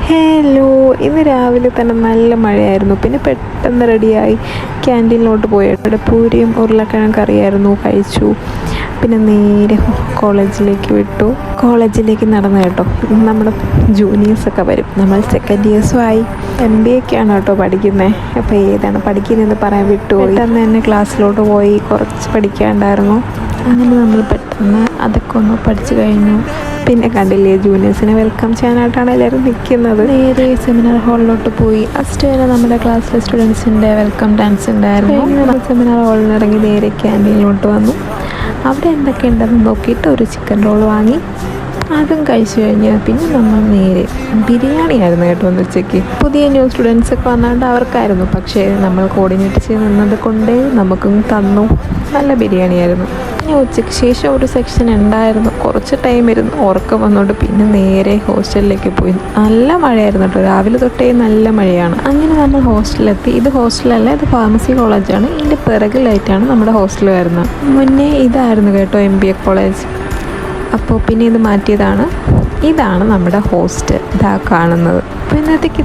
Hello, ഇന്ന് രാവിലെ തന്നെ നല്ല മഴയായിരുന്നു. പിന്നെ പെട്ടെന്ന് റെഡിയായി ക്യാൻറ്റീനിലോട്ട് പോയി. അവിടെ പൂരിയും ഉരുളക്കിഴങ്ങ് കറിയായിരുന്നു, കഴിച്ചു. പിന്നെ നേരെ കോളേജിലേക്ക് വിട്ടു. കോളേജിലേക്ക് നടന്നു കേട്ടോ. നമ്മുടെ ജൂനിയേഴ്സൊക്കെ വരും. നമ്മൾ സെക്കൻഡ് ഇയേഴ്സും ആയി. MBA ഒക്കെയാണ് കേട്ടോ പഠിക്കുന്നത്. അപ്പോൾ ഏതാണ് പഠിക്കുന്നതെന്ന് പറയാൻ വിട്ടുപോയി. പെട്ടെന്ന് തന്നെ ക്ലാസ്സിലോട്ട് പോയി. കുറച്ച് പഠിക്കാനുണ്ടായിരുന്നു. അങ്ങനെ നമ്മൾ പെട്ടെന്ന് അതൊക്കെ ഒന്ന് പഠിച്ചു കഴിഞ്ഞു. പിന്നെ കണ്ടില്ലേ, ജൂനിയേഴ്സിനെ വെൽക്കം ചെയ്യാനായിട്ടാണ് എല്ലാവരും നിൽക്കുന്നത്. നേരെ സെമിനാർ ഹാളിലോട്ട് പോയി. ഫസ്റ്റ് തന്നെ നമ്മുടെ ക്ലാസ്സിലെ സ്റ്റുഡൻസിൻ്റെ വെൽക്കം ഡാൻസ് ഉണ്ടായിരുന്നു. നമ്മൾ സെമിനാർ ഹാളിൽ നിന്ന് ഇറങ്ങി നേരെ ക്യാൻറ്റീനിലോട്ട് വന്നു. അവിടെ എന്തൊക്കെ ഉണ്ടെന്ന് നോക്കിയിട്ട് ഒരു ചിക്കൻ റോൾ വാങ്ങി. അതും കഴിച്ചു കഴിഞ്ഞ് പിന്നെ നമ്മൾ നേരെ ബിരിയാണി ആയിരുന്നു കേട്ടോ ഒന്ന് ഉച്ചയ്ക്ക്. പുതിയ ന്യൂ സ്റ്റുഡൻസ് ഒക്കെ വന്നാണ്ട് അവർക്കായിരുന്നു. പക്ഷേ നമ്മൾ കോർഡിനേറ്റ് ചെയ്ത് നിന്നത് കൊണ്ട് നമുക്കും തന്നു. നല്ല ബിരിയാണി ആയിരുന്നു. ഞാൻ ഉച്ചയ്ക്ക് ശേഷം ഒരു സെക്ഷൻ ഉണ്ടായിരുന്നു. കുറച്ച് ടൈം ഇരുന്ന് ഉറക്കം വന്നുകൊണ്ട് പിന്നെ നേരെ ഹോസ്റ്റലിലേക്ക് പോയി. നല്ല മഴയായിരുന്നു കേട്ടോ. രാവിലെ തൊട്ടേ നല്ല മഴയാണ്. അങ്ങനെ നമ്മൾ ഹോസ്റ്റലിലെത്തി. ഇത് ഹോസ്റ്റലല്ല, ഇത് ഫാർമസി കോളേജാണ്. ഇതിൻ്റെ പിറകിലായിട്ടാണ് നമ്മുടെ ഹോസ്റ്റൽ വരുന്നത്. മുന്നേ ഇതായിരുന്നു കേട്ടോ MBA കോളേജ്. അപ്പോൾ പിന്നെ ഇത് മാറ്റിയതാണ്. ഇതാണ് നമ്മുടെ ഹോസ്റ്റൽ. ഇതാ കാണുന്നത്. അപ്പോൾ ഇന്നത്തേക്ക്